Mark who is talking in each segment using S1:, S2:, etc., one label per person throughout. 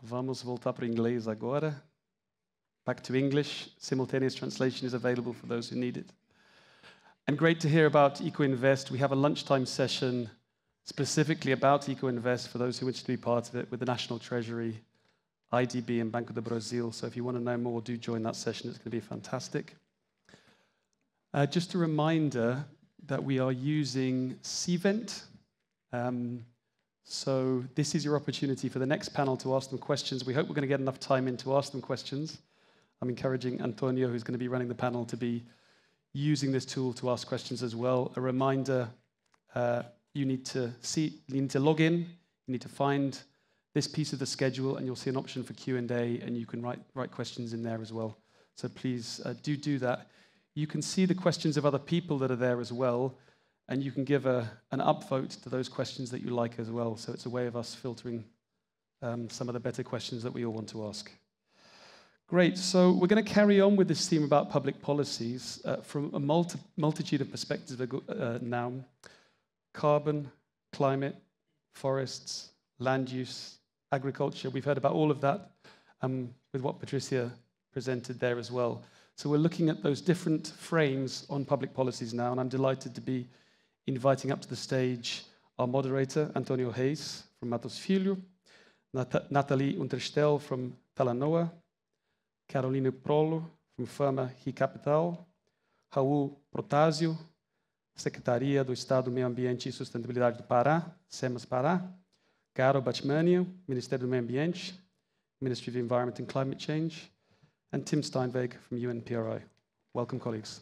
S1: Vamos voltar para o inglês agora. Back to English. Simultaneous translation is available for those who need it. And great to hear about EcoInvest. We have a lunchtime session specifically about EcoInvest for those who wish to be part of it with the National Treasury, IDB and Banco do Brasil. So if you want to know more, do join that session. It's going to be fantastic. Just a reminder that we are using Cvent. So this is your opportunity for the next panel to ask them questions. We hope we're going to get enough time in to ask them questions. I'm encouraging Antonio, who's going to be running the panel, to be using this tool to ask questions as well. A reminder, you need to log in, you need to find this piece of the schedule, and you'll see an option for Q&A, and you can write questions in there as well. So please do that. You can see the questions of other people that are there as well, and you can give an upvote to those questions that you like as well. So it's a way of us filtering some of the better questions that we all want to ask. Great, so we're going to carry on with this theme about public policies from a multitude of perspectives now. Carbon, climate, forests, land use, agriculture. We've heard about all of that with what Patricia presented there as well. So we're looking at those different frames on public policies now, and I'm delighted to be inviting up to the stage our moderator, Antonio Reis from Matos Filho, Nathalie Unterstel from Talanoa, Carolina Prolo from Firma Capital, Raul Protásio, Secretaria do Estado do Meio Ambiente e Sustentabilidade do Pará, SEMAS Pará, Garo Batmania, Ministério do Meio Ambiente, Ministry of Environment and Climate Change, and Tim Steinweg from UNPRI. Welcome, colleagues.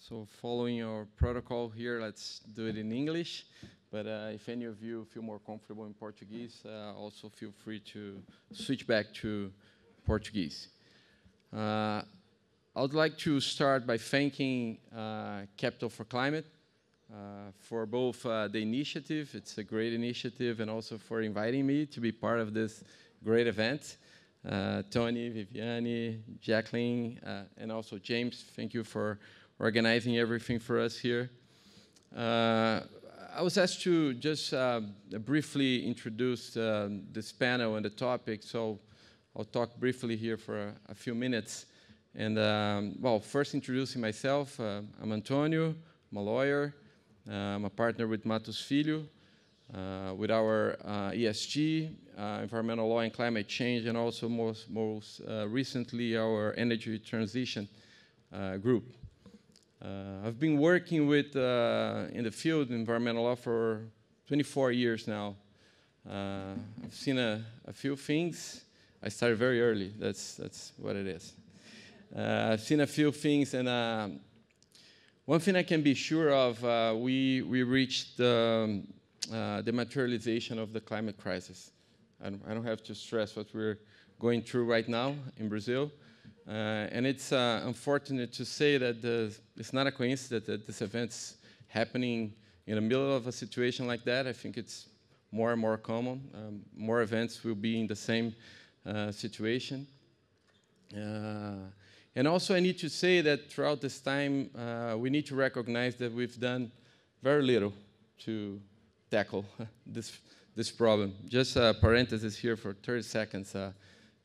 S2: So following our protocol here, let's do it in English. But if any of you feel more comfortable in Portuguese, also feel free to switch back to Portuguese. I would like to start by thanking Capital for Climate for both the initiative, it's a great initiative, and also for inviting me to be part of this great event. Tony, Viviane, Jacqueline, and also James, thank you for organizing everything for us here. I was asked to just briefly introduce this panel and the topic, so I'll talk briefly here for a few minutes. And well, first introducing myself, I'm Antonio, I'm a lawyer, I'm a partner with Matos Filho, with our ESG, environmental law and climate change, and also most recently our energy transition group. I've been working with in the field environmental law for 24 years now. I've seen a few things. I started very early. That's what it is. I've seen a few things, and one thing I can be sure of: we reached the materialization of the climate crisis. I don't have to stress what we're going through right now in Brazil. And it's unfortunate to say that it's not a coincidence that this event's happening in the middle of a situation like that. I think it's more and more common. More events will be in the same situation. And also I need to say that throughout this time, we need to recognize that we've done very little to tackle this problem. Just a parenthesis here for 30 seconds.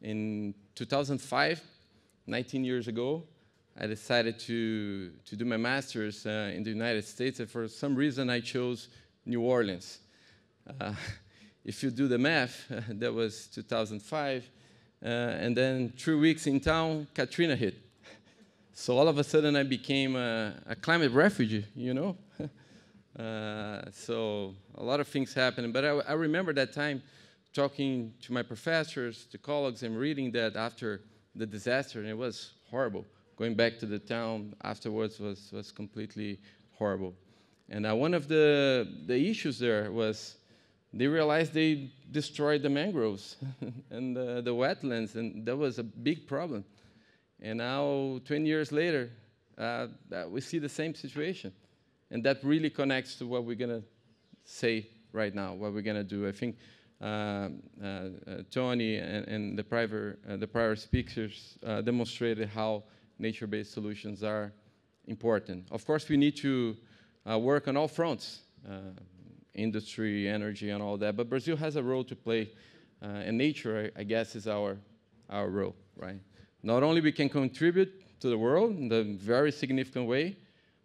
S2: In 2005, 19 years ago, I decided to do my master's in the United States, and for some reason I chose New Orleans. If you do the math, that was 2005, and then 3 weeks in town, Katrina hit. So all of a sudden I became a climate refugee, you know? So a lot of things happened, but I remember that time talking to my professors, to colleagues, and reading that after the disaster, and it was horrible. going back to the town afterwards was completely horrible. And one of the issues there was they realized they destroyed the mangroves and the wetlands, and that was a big problem. And now, 20 years later, we see the same situation. And that really connects to what we're going to say right now, what we're going to do. I think Tony and the prior speakers demonstrated how nature-based solutions are important. Of course, we need to work on all fronts, industry, energy, and all that. But Brazil has a role to play, and nature, I guess, is our role, right? Not only we can contribute to the world in a very significant way,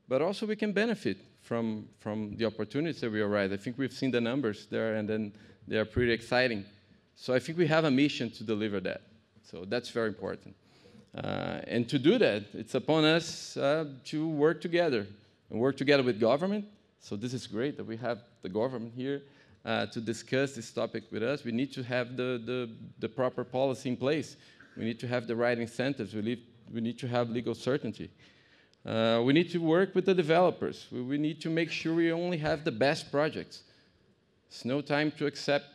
S2: but also we can benefit from the opportunities that we arise. I think we've seen the numbers there, and then they are pretty exciting. So I think we have a mission to deliver that. So that's very important. And to do that, it's upon us to work together, and work together with government. So this is great that we have the government here to discuss this topic with us. We need to have the proper policy in place. We need to have the right incentives. We need to have legal certainty. We need to work with the developers. We need to make sure we only have the best projects. It's no time to accept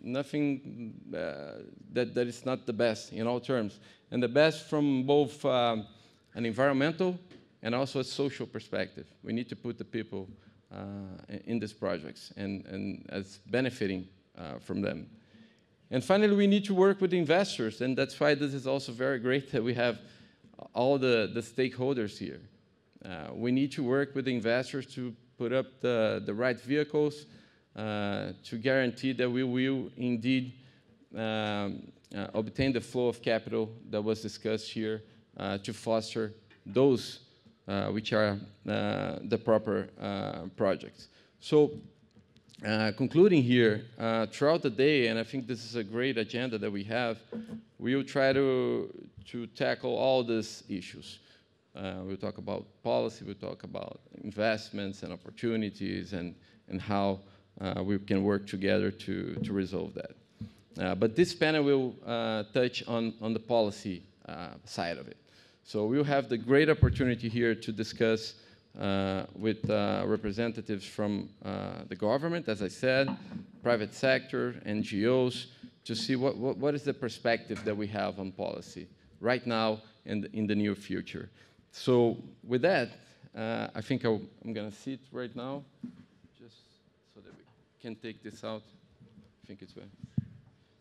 S2: nothing that is not the best in all terms. And the best from both an environmental and also a social perspective. We need to put the people in these projects and as benefiting from them. And finally, we need to work with investors, and that's why this is also very great that we have all the stakeholders here. We need to work with investors to put up the right vehicles to guarantee that we will indeed obtain the flow of capital that was discussed here to foster those which are the proper projects. So concluding here, throughout the day, and I think this is a great agenda that we have, we will try to tackle all these issues. We'll talk about policy, we'll talk about investments and opportunities and how we can work together to resolve that. But this panel will touch on the policy side of it. So we'll have the great opportunity here to discuss with representatives from the government, as I said, private sector, NGOs, to see what is the perspective that we have on policy right now and in the near future. So with that, I think I'm going to sit right now, just so that we can take this out. I think it's well.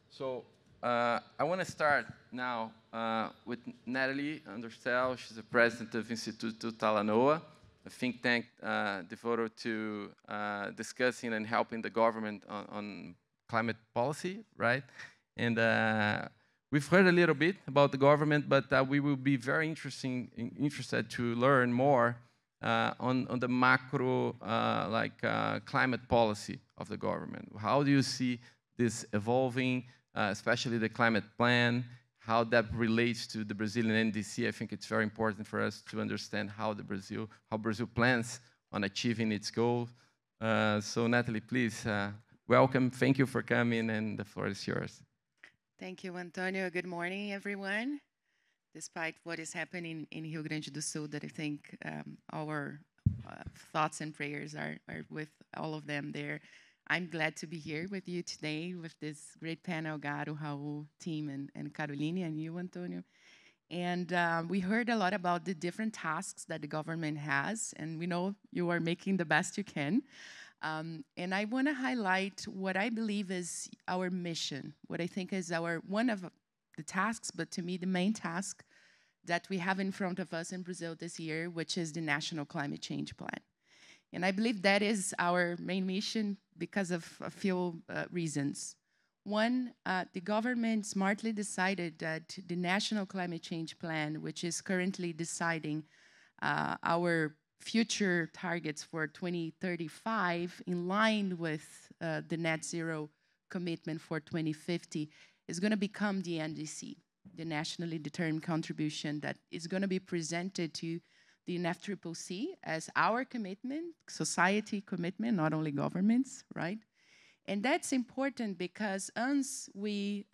S2: So I want to start now with Nathalie Anderstel. She's the president of Instituto Talanoa, a think tank devoted to discussing and helping the government on climate policy, right? And we've heard a little bit about the government, but we will be very interested to learn more on the macro climate policy of the government. How do you see this evolving, especially the climate plan, how that relates to the Brazilian NDC? I think it's very important for us to understand how Brazil plans on achieving its goals. So Nathalie, please, welcome. Thank you for coming, and the floor is yours.
S3: Thank you, Antonio. Good morning, everyone. Despite what is happening in Rio Grande do Sul, that I think our thoughts and prayers are with all of them there. I'm glad to be here with you today with this great panel, Garo, Raul, team, and Caroline, and you, Antonio. And we heard a lot about the different tasks that the government has, and we know you are making the best you can. And I want to highlight what I believe is our mission, what I think is one of the tasks, but to me the main task that we have in front of us in Brazil this year, which is the National Climate Change Plan. And I believe that is our main mission because of a few reasons. One, the government smartly decided that the National Climate Change Plan, which is currently deciding our future targets for 2035 in line with the net zero commitment for 2050, is going to become the NDC, the nationally determined contribution that is going to be presented to the NFCCC as our commitment, society commitment, not only governments, right? And that's important because once we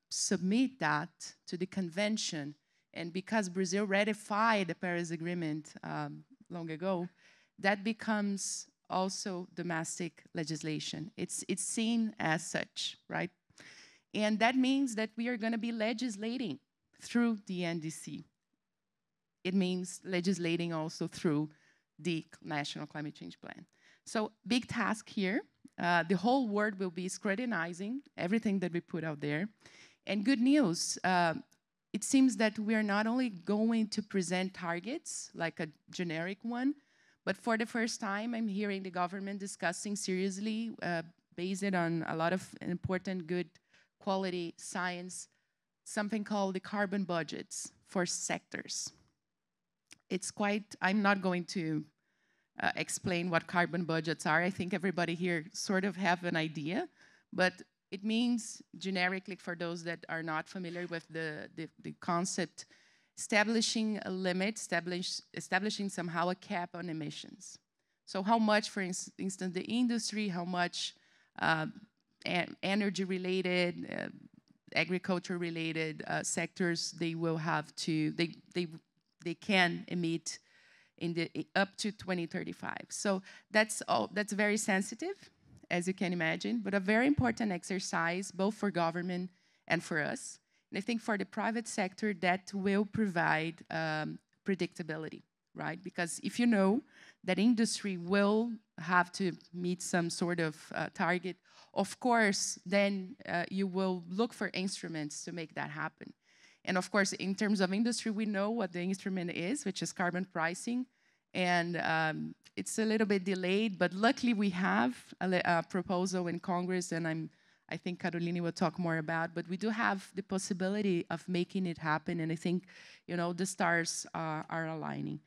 S3: submit that to the convention and because Brazil ratified the Paris Agreement long ago, that becomes also domestic legislation. It's seen as such, right? And that means that we are going to be legislating through the NDC. It means legislating also through the National Climate Change Plan. So big task here. The whole world will be scrutinizing everything that we put out there. And good news, it seems that we are not only going to present targets, like a generic one, but for the first time, I'm hearing the government discussing seriously, based on a lot of important, good quality science, something called the carbon budgets for sectors. It's quite, I'm not going to explain what carbon budgets are. I think everybody here sort of have an idea, but it means generically for those that are not familiar with the concept, establishing a limit, establishing somehow a cap on emissions. So how much, for instance, the industry, how much energy-related, agriculture-related sectors they will have to, they can emit in the up to 2035. So that's very sensitive, as you can imagine, but a very important exercise both for government and for us. And I think for the private sector, that will provide predictability, right? Because if you know that industry will have to meet some sort of target, of course, then you will look for instruments to make that happen. And of course, in terms of industry, we know what the instrument is, which is carbon pricing. And it's a little bit delayed, but luckily we have a proposal in Congress, and I think Caroline will talk more about, but we do have the possibility of making it happen, and I think, you know, the stars are aligning.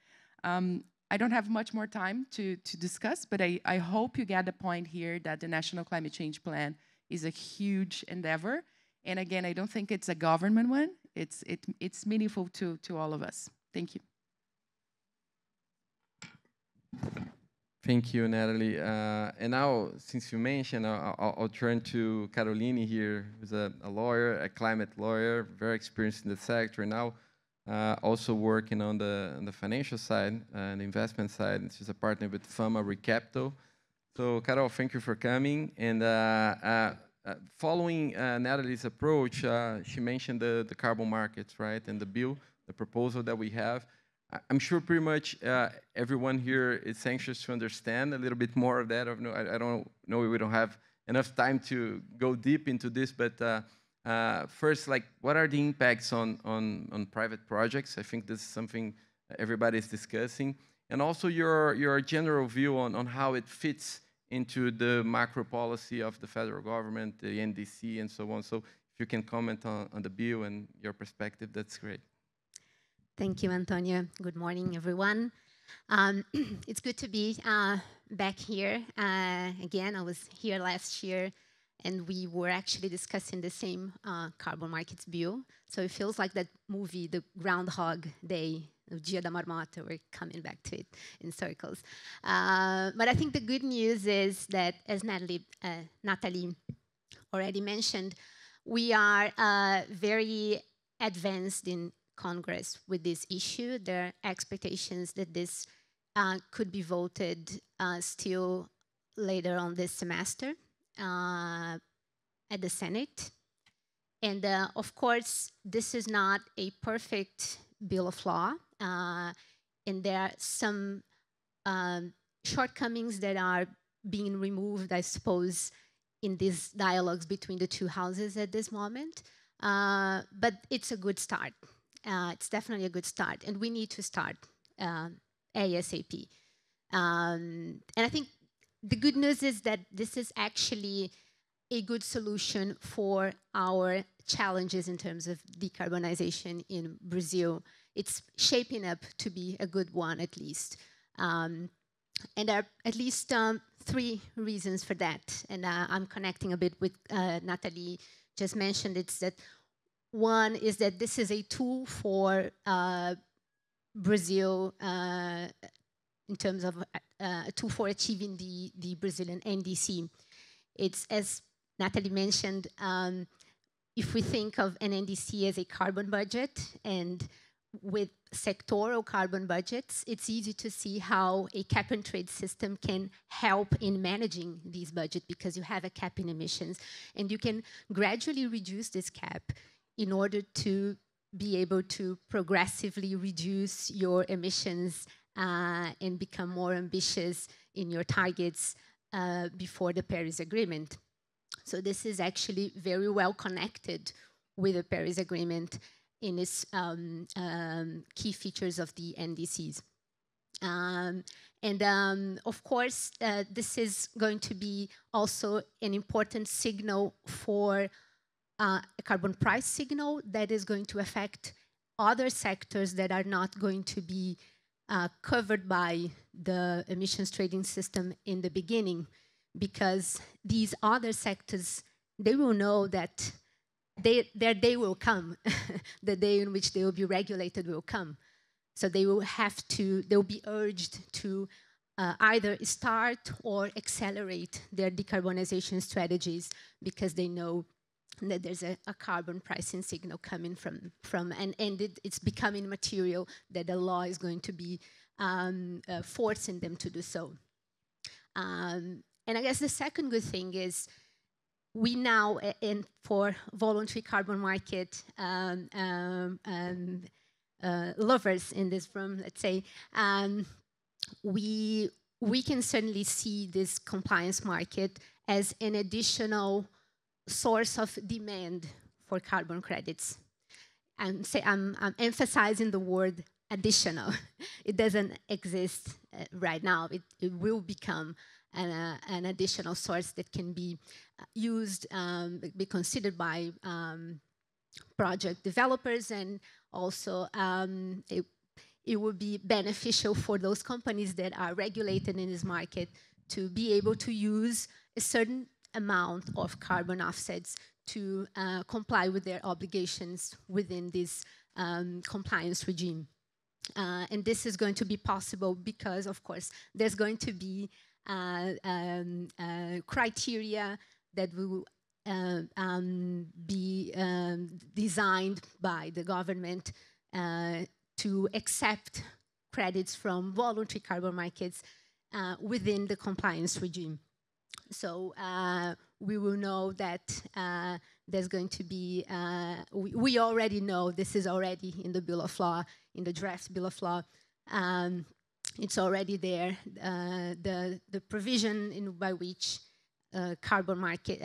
S3: I don't have much more time to discuss, but I hope you get the point here that the National Climate Change Plan is a huge endeavor. And again, I don't think it's a government one. It's meaningful to all of us. Thank you.
S2: Thank you, Natalie. And now, since you mentioned, I'll turn to Caroline here, who's a lawyer, a climate lawyer, very experienced in the sector, and now also working on the financial side and the investment side. And she's a partner with Fama Recapital. So, Carol, thank you for coming. And following Natalie's approach, she mentioned the carbon markets, right, and the bill, the proposal that we have. I'm sure pretty much everyone here is anxious to understand a little bit more of that. I don't know, we don't have enough time to go deep into this, but first, like, what are the impacts on private projects? I think this is something everybody is discussing. And also your general view on how it fits into the macro policy of the federal government, the NDC, and so on. So if you can comment on the bill and your perspective, that's great.
S4: Thank you, Antonio. Good morning, everyone. It's good to be back here. Again, I was here last year, and we were actually discussing the same carbon markets bill. So it feels like that movie, The Groundhog Day, O Dia da Marmota. We're coming back to it in circles. But I think the good news is that, as Natalie already mentioned, we are very advanced in Congress with this issue. There are expectations that this could be voted still later on this semester at the Senate. And of course, this is not a perfect bill of law. And there are some shortcomings that are being removed, I suppose, in these dialogues between the two houses at this moment. But it's a good start. It's definitely a good start, and we need to start ASAP. And I think the good news is that this is actually a good solution for our challenges in terms of decarbonization in Brazil. It's shaping up to be a good one, at least. And there are at least 3 reasons for that. And I'm connecting a bit with Natalie just mentioned. It's that one is that this is a tool for Brazil in terms of a tool for achieving the Brazilian NDC. It's, as Natalie mentioned, if we think of an NDC as a carbon budget, and with sectoral carbon budgets, it's easy to see how a cap and trade system can help in managing these budgets, because you have a cap in emissions and you can gradually reduce this cap in order to be able to progressively reduce your emissions and become more ambitious in your targets before the Paris Agreement. So this is actually very well connected with the Paris Agreement in its key features of the NDCs. Of course, this is going to be also an important signal for a carbon price signal that is going to affect other sectors that are not going to be covered by the emissions trading system in the beginning, because these other sectors, they will know that their day will come. The day in which they will be regulated will come. So they will they'll be urged to either start or accelerate their decarbonization strategies, because they know that there's a carbon pricing signal coming from and it's becoming material that the law is going to be forcing them to do so. And I guess the second good thing is, we now, for voluntary carbon market lovers in this room, let's say, we can certainly see this compliance market as an additional source of demand for carbon credits. I'm emphasizing the word additional. It doesn't exist right now. It will become an additional source that can be used, be considered by project developers, and also it would be beneficial for those companies that are regulated in this market to be able to use a certain amount of carbon offsets to comply with their obligations within this compliance regime. And this is going to be possible because, of course, there's going to be criteria that will be designed by the government to accept credits from voluntary carbon markets within the compliance regime. So we will know that there's going to be, we already know, this is already in the Bill of Law, in the draft Bill of Law. It's already there, the provision by which carbon market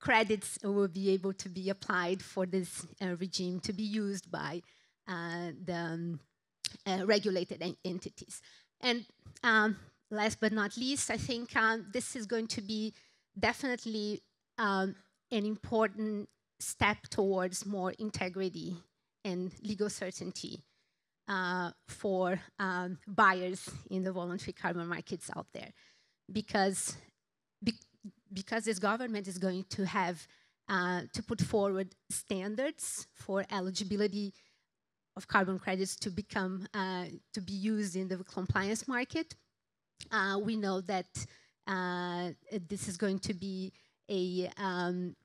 S4: credits will be able to be applied for this regime to be used by the regulated entities. And last but not least, I think this is going to be definitely an important step towards more integrity and legal certainty for buyers in the voluntary carbon markets out there. Because this government is going to have to put forward standards for eligibility of carbon credits to become, to be used in the compliance market. We know that this is going to be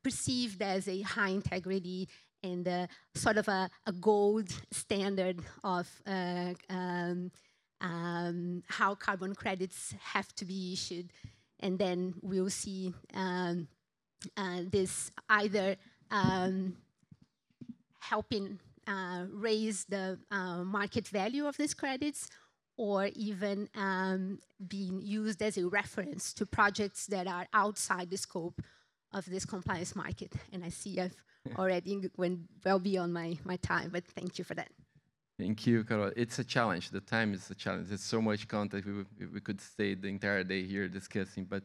S4: perceived as a high integrity and sort of a gold standard of how carbon credits have to be issued. And then we'll see this either helping raise the market value of these credits, or even being used as a reference to projects that are outside the scope of this compliance market. And I see I've already went well beyond my time, but thank you for that.
S2: Thank you, Carol. It's a challenge. The time is a challenge. There's so much content. We could stay the entire day here discussing, but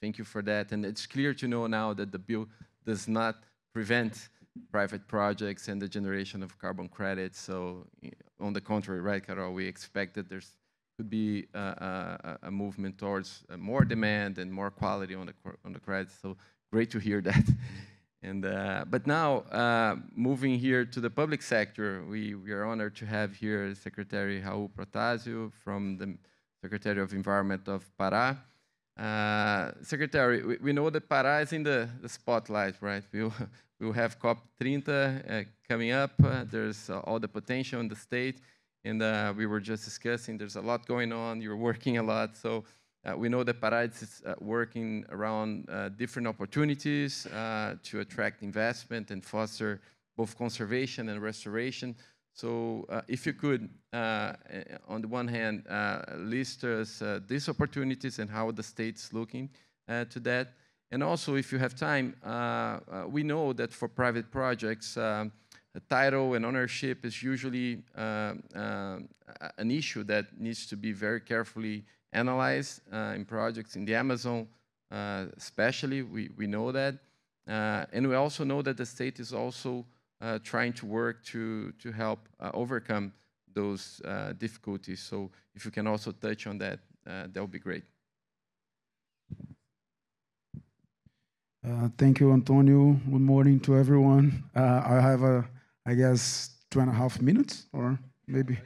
S2: thank you for that. And it's clear to know now that the bill does not prevent private projects and the generation of carbon credits. So on the contrary, right, Carol, we expect that there could be a movement towards more demand and more quality on the credits. So great to hear that. And but now, moving here to the public sector, we are honored to have here Secretary Raul Protásio from the Secretary of Environment of Pará. Secretary, we know that Pará is in the spotlight, right? We'll have COP30 coming up. There's all the potential in the state. And we were just discussing, there's a lot going on. You're working a lot. So we know that Pará is working around different opportunities to attract investment and foster both conservation and restoration. So if you could, on the one hand, list us these opportunities and how the state's looking to that. And also, if you have time, we know that for private projects, title and ownership is usually an issue that needs to be very carefully analyzed in projects in the Amazon, especially. We know that. And we also know that the state is also trying to work to help overcome those difficulties. So if you can also touch on that, that would be great.
S5: Thank you, Antonio. Good morning to everyone. I have, I guess, 2.5 minutes, or maybe.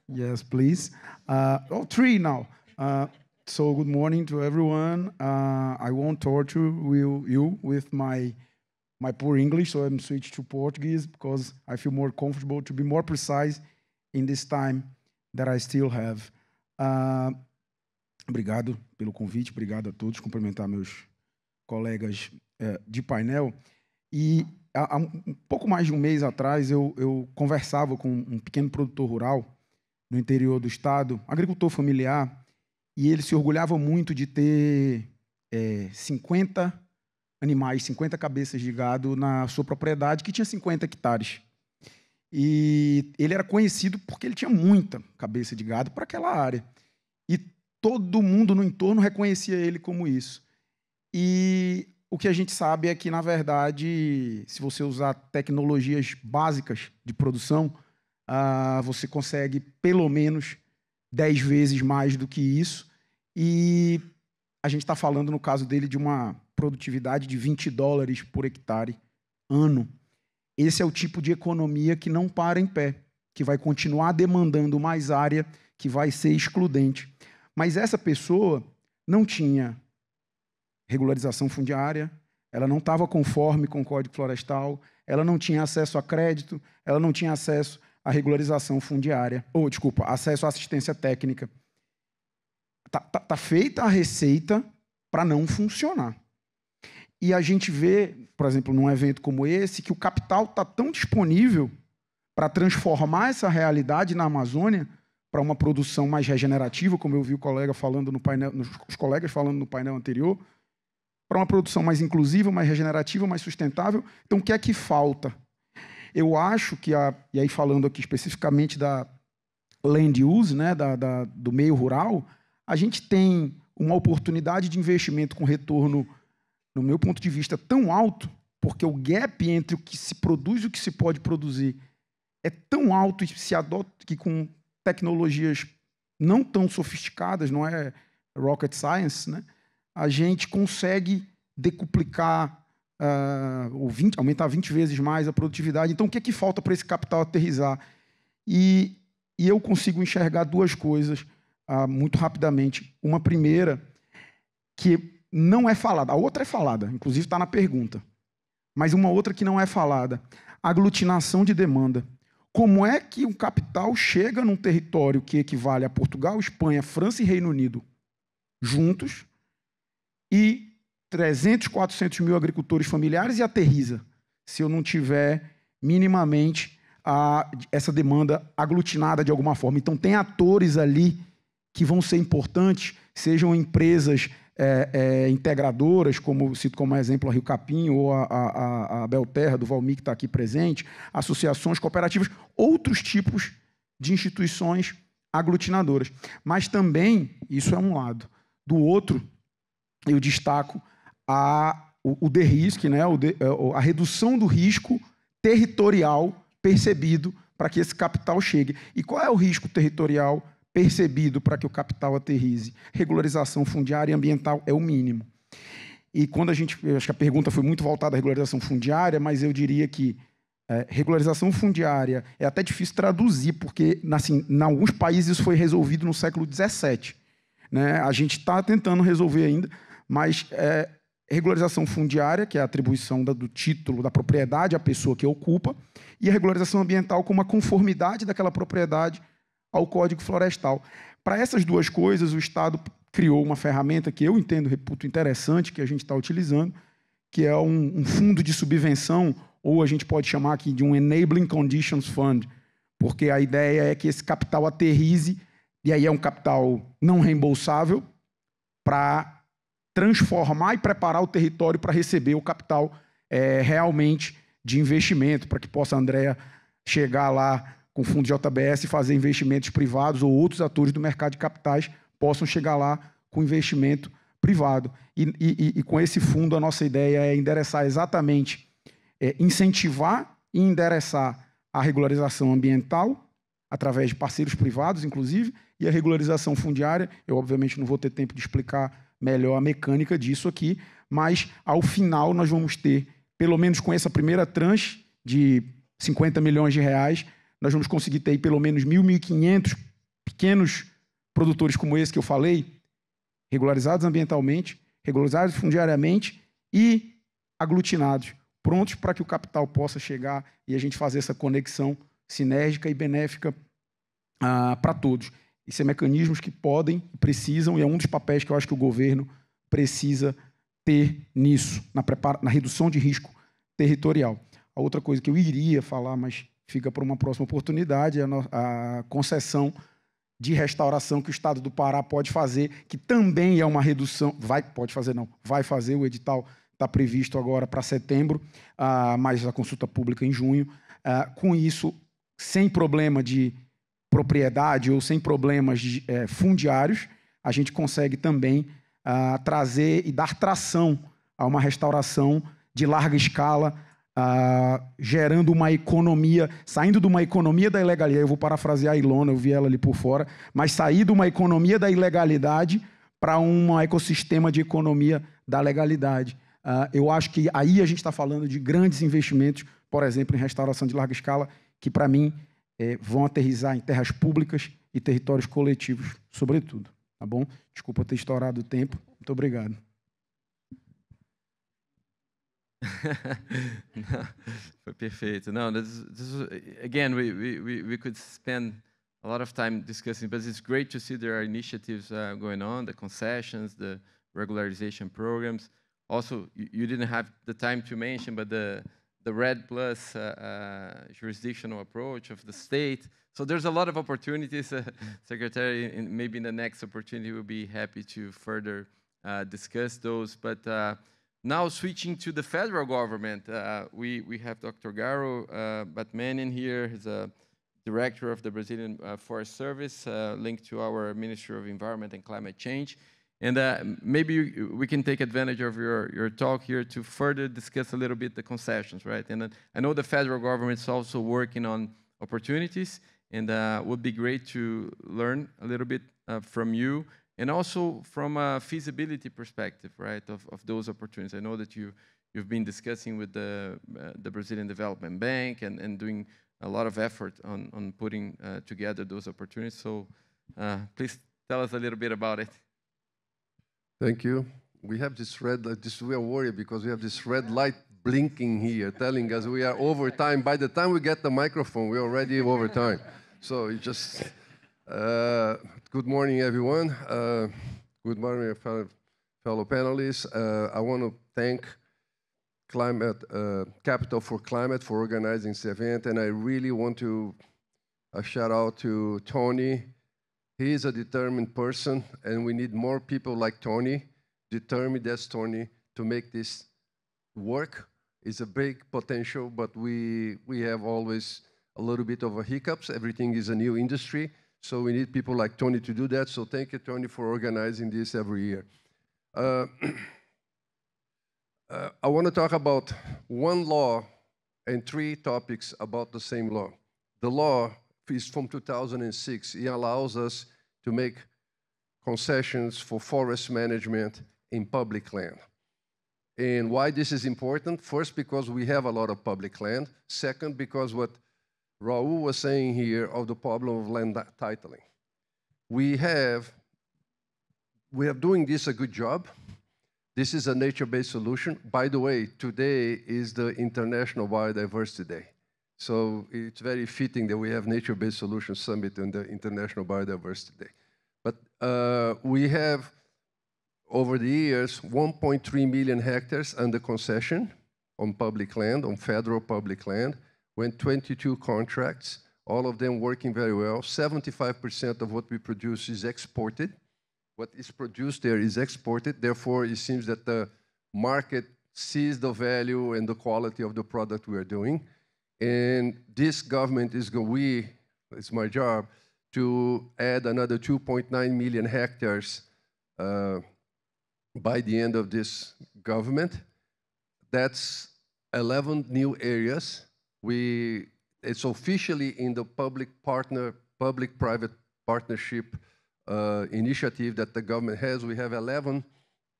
S5: Yes, please. 3 now. So good morning to everyone. I won't torture you with my poor English, so I'm switched to Portuguese because I feel more comfortable to be more precise in this time that I still have. Obrigado pelo convite, obrigado a todos, cumprimentar meus colegas de painel. E há um pouco mais de um mês atrás eu conversava com um pequeno produtor rural no interior do estado, agricultor familiar, e ele se orgulhava muito de ter 50 animais, 50 cabeças de gado na sua propriedade, que tinha 50 hectares. E ele era conhecido porque ele tinha muita cabeça de gado para aquela área. E todo mundo no entorno reconhecia ele como isso. E o que a gente sabe é que, na verdade, se você usar tecnologias básicas de produção, você consegue pelo menos 10 vezes mais do que isso. E a gente está falando, no caso dele, de uma produtividade de $20 por hectare ano. Esse é o tipo de economia que não para em pé, que vai continuar demandando mais área, que vai ser excludente. Mas essa pessoa não tinha regularização fundiária, ela não estava conforme com o Código Florestal, ela não tinha acesso a crédito, ela não tinha acesso à regularização fundiária, acesso à assistência técnica. Tá feita a receita para não funcionar. E a gente vê, por exemplo, num evento como esse, que o capital está tão disponível para transformar essa realidade na Amazônia para uma produção mais regenerativa, como eu vi o colega falando no painel, os colegas falando no painel anterior, para uma produção mais inclusiva, mais regenerativa, mais sustentável. Então, o que é que falta? Eu acho que, e aí falando aqui especificamente da land use, né, do meio rural, a gente tem uma oportunidade de investimento com retorno, no meu ponto de vista, tão alto, porque o gap entre o que se produz e o que se pode produzir é tão alto e se adota que com tecnologias não tão sofisticadas, não é rocket science, né, a gente consegue decuplicar, aumentar 20 vezes mais a produtividade. Então, o que é que falta para esse capital aterrissar? E eu consigo enxergar duas coisas muito rapidamente. Uma primeira, que não é falada. A outra é falada, inclusive está na pergunta. Mas uma outra que não é falada. Aglutinação de demanda. Como é que o capital chega num território que equivale a Portugal, Espanha, França e Reino Unido juntos e 300, 400 mil agricultores familiares e aterriza, se eu não tiver minimamente essa demanda aglutinada de alguma forma? Então, tem atores ali que vão ser importantes, sejam empresas integradoras, como cito como exemplo a Rio Capim ou a Belterra, do Valmir, que está aqui presente, associações cooperativas, outros tipos de instituições aglutinadoras. Mas também, isso é um lado. Do outro, eu destaco o de-risk, né, a redução do risco territorial percebido para que esse capital chegue. E qual é o risco territorial percebido para que o capital aterrize? Regularização fundiária e ambiental é o mínimo. E quando eu acho que a pergunta foi muito voltada à regularização fundiária, mas eu diria que regularização fundiária é até difícil traduzir, porque assim, em alguns países isso foi resolvido no século XVII. né? A gente está tentando resolver ainda, mas regularização fundiária, que é a atribuição do título da propriedade à pessoa que ocupa, e a regularização ambiental como a conformidade daquela propriedade ao Código Florestal. Para essas duas coisas, o Estado criou uma ferramenta que eu entendo, reputo interessante, que a gente está utilizando, que é um fundo de subvenção, ou a gente pode chamar aqui de um Enabling Conditions Fund, porque a ideia é que esse capital aterrize, e aí é um capital não reembolsável, para transformar e preparar o território para receber o capital realmente de investimento, para que possa a Andrea chegar lá com o fundo de JBS e fazer investimentos privados, ou outros atores do mercado de capitais possam chegar lá com investimento privado. E com esse fundo, a nossa ideia é endereçar exatamente, incentivar e endereçar a regularização ambiental, através de parceiros privados, inclusive, e a regularização fundiária. Eu, obviamente, não vou ter tempo de explicar melhor a mecânica disso aqui, mas, ao final, nós vamos ter, pelo menos com essa primeira tranche de 50 milhões de reais, nós vamos conseguir ter pelo menos 1.500 pequenos produtores como esse que eu falei, regularizados ambientalmente, regularizados fundiariamente e aglutinados, prontos para que o capital possa chegar e a gente fazer essa conexão sinérgica e benéfica para todos. Isso são mecanismos que podem, precisam, e é um dos papéis que eu acho que o governo precisa ter nisso, na redução de risco territorial. A outra coisa que eu iria falar, mas fica para uma próxima oportunidade, é a concessão de restauração que o Estado do Pará pode fazer, que também é uma redução, vai fazer, o edital está previsto agora para setembro, mas a consulta pública em junho. Com isso, sem problema de propriedade ou sem problemas fundiários, a gente consegue também trazer e dar tração a uma restauração de larga escala, gerando uma economia, saindo de uma economia da ilegalidade, eu vou parafrasear a Ilona, eu vi ela ali por fora, mas sair de uma economia da ilegalidade para um ecossistema de economia da legalidade. Eu acho que aí a gente está falando de grandes investimentos, por exemplo, em restauração de larga escala, que, para mim, vão aterrissar em terras públicas e territórios coletivos, sobretudo. Tá bom? Desculpa ter estourado o tempo. Muito obrigado.
S2: Foi perfeito. No, this is, again, we could spend a lot of time discussing, but it's great to see there are initiatives going on, the concessions, the regularization programs. Also, you didn't have the time to mention, but the REDD+ jurisdictional approach of the state. So there's a lot of opportunities. Secretary, maybe in the next opportunity, we'll be happy to further discuss those. But now switching to the federal government, we have Dr. Garo Batmanin here. He's a director of the Brazilian Forest Service, linked to our Ministry of Environment and Climate Change. And maybe we can take advantage of your talk here to further discuss a little bit the concessions, right? And I know the federal government is also working on opportunities, and it would be great to learn a little bit from you, and also from a feasibility perspective, right, of those opportunities. I know that you've been discussing with the Brazilian Development Bank and doing a lot of effort on putting together those opportunities. So please tell us a little bit about it.
S6: Thank you. We have this red, we are worried because we have this red light blinking here, telling us we are over time. By the time we get the microphone, we're already over time. So you just, good morning, everyone. Good morning, fellow panelists. I want to thank Capital for Climate for organizing this event, and I really want to shout out to Tony. He is a determined person, and we need more people like Tony, determined as Tony, to make this work. It's a big potential, but we have always a little bit of a hiccups. Everything is a new industry, so we need people like Tony to do that. So thank you, Tony, for organizing this every year. I want to talk about one law and 3 topics about the same law. The law is from 2006. It allows us to make concessions for forest management in public land. And why this is important? First, because we have a lot of public land. Second, because what Raul was saying here of the problem of land titling. We have we are doing this a good job. This is a nature-based solution. By the way, today is the International Biodiversity Day. So it's very fitting that we have Nature-Based Solutions Summit on the International Biodiversity Day. But we have, over the years, 1.3 million hectares under concession on public land, on federal public land, when 22 contracts, all of them working very well. 75% of what we produce is exported. What is produced there is exported. Therefore, it seems that the market sees the value and the quality of the product we are doing. And this government is it's my job, to add another 2.9 million hectares by the end of this government. That's 11 new areas. It's officially in the public-private partnership initiative that the government has. We have 11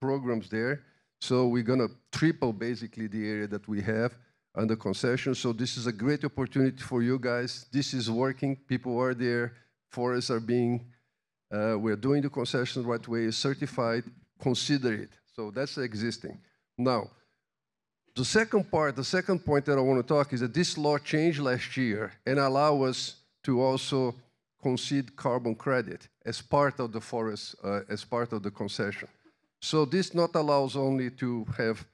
S6: programs there. So we're going to triple, basically, the area that we have under concession. So this is a great opportunity for you guys. This is working. People are there. Forests are we're doing the concession the right way, certified, consider it. So that's existing. Now, the second point that I want to talk is that this law changed last year and allow us to also concede carbon credit as part of the forest, as part of the concession. So this not allows only to have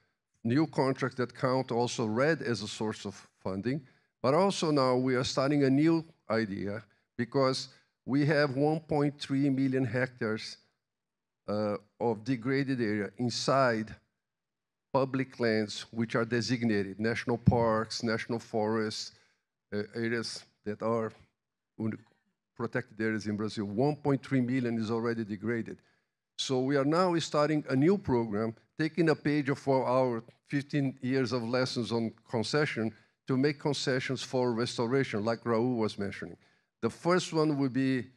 S6: new contracts that count also REDD as a source of funding, but also now we are starting a new idea because we have 1.3 million hectares of degraded area inside public lands which are designated, national parks, national forests, areas that are protected areas in Brazil. 1.3 million is already degraded. So we are now starting a new program, taking a page of our 15 years of lessons on concession to make concessions for restoration, like Raul was mentioning. The first one will be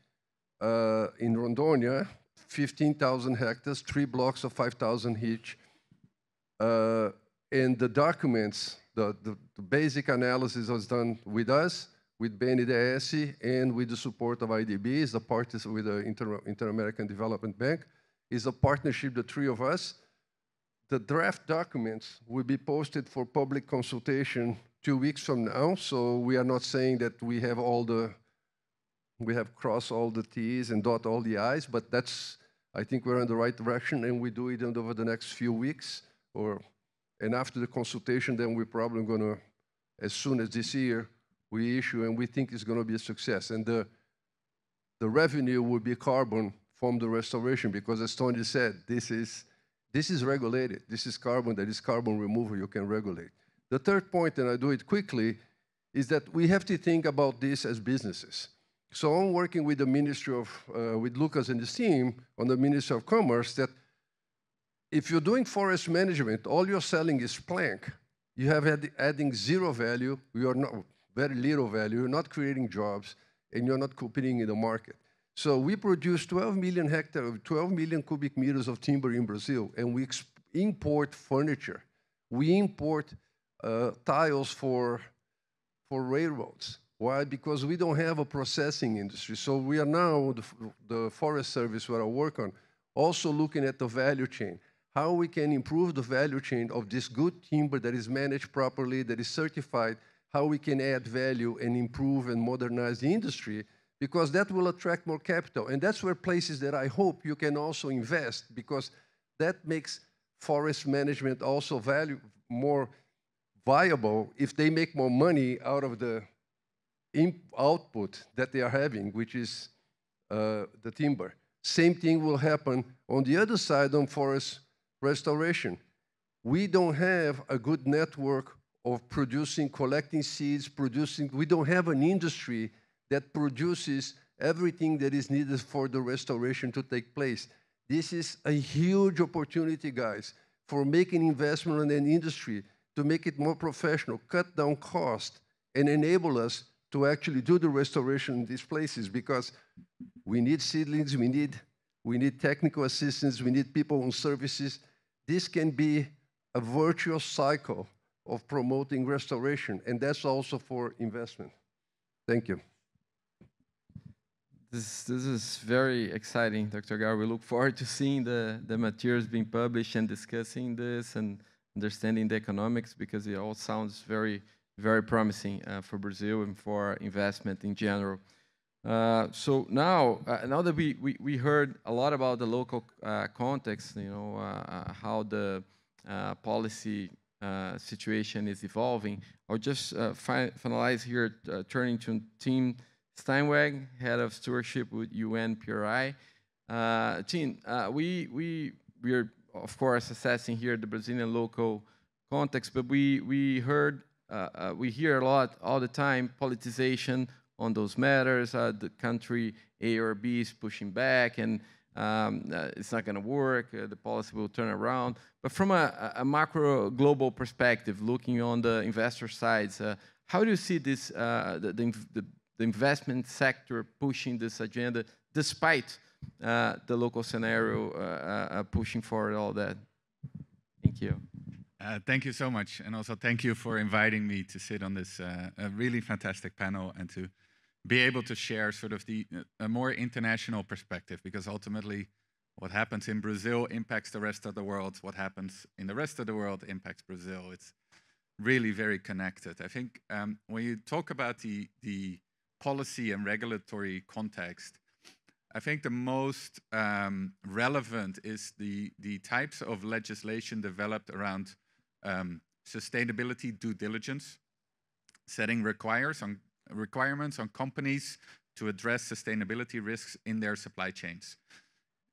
S6: in Rondônia, 15,000 hectares, 3 blocks of 5,000 each. And the documents, the basic analysis was done with us, with BNDES, and with the support of IDB, the parties with the Inter-American Development Bank. It's a partnership, the three of us. The draft documents will be posted for public consultation 2 weeks from now. So we are not saying that we have crossed all the T's and dot all the I's, but I think we're in the right direction, and we do it over the next few weeks. And after the consultation, then we're probably going to, as soon as this year, we issue, and we think it's going to be a success. And the revenue will be carbon from the restoration, because as Tony said, this is regulated. This is carbon, that is carbon removal you can regulate. The third point, and I do it quickly, is that we have to think about this as businesses. So I'm working with the Ministry of, with Lucas and his team on the Ministry of Commerce, that if you're doing forest management, all you're selling is plank. You have adding zero value, you are not, very little value, you're not creating jobs, and you're not competing in the market. So we produce 12 million cubic meters of timber in Brazil, and we import furniture. We import tiles for railroads. Why? Because we don't have a processing industry. So we are now, the Forest Service, where I work on, also looking at the value chain. How we can improve the value chain of this good timber that is managed properly, that is certified, how we can add value and improve and modernize the industry, because that will attract more capital. And that's where places that I hope you can also invest, because that makes forest management also more viable if they make more money out of the output that they are having, which is the timber. Same thing will happen on the other side on forest restoration. We don't have a good network of collecting seeds, we don't have an industry that produces everything that is needed for the restoration to take place. This is a huge opportunity, guys, for making investment in an industry to make it more professional, cut down cost, and enable us to actually do the restoration in these places, because we need seedlings, we need technical assistance, we need people on services. This can be a virtuous cycle of promoting restoration, and that's also for investment. Thank you.
S2: This is very exciting, Dr. Gar. We look forward to seeing the materials being published and discussing this and understanding the economics, because it all sounds very, very promising for Brazil and for investment in general. So now that we heard a lot about the local context, how the policy situation is evolving, I'll just finalize here, turning to Tim Steinweg, Head of Stewardship with UNPRI. Tim, we are, of course, assessing here the Brazilian local context, but we hear a lot all the time, politicization on those matters. The country A or B is pushing back, and it's not going to work. The policy will turn around. But from a macro global perspective, looking on the investor sides, how do you see this the investment sector pushing this agenda, despite the local scenario pushing forward all that? Thank you.
S7: Thank you so much. And also thank you for inviting me to sit on this really fantastic panel and to be able to share sort of a more international perspective, because ultimately what happens in Brazil impacts the rest of the world. What happens in the rest of the world impacts Brazil. It's really very connected. I think when you talk about the policy and regulatory context, I think the most relevant is the types of legislation developed around sustainability due diligence, setting requirements on companies to address sustainability risks in their supply chains.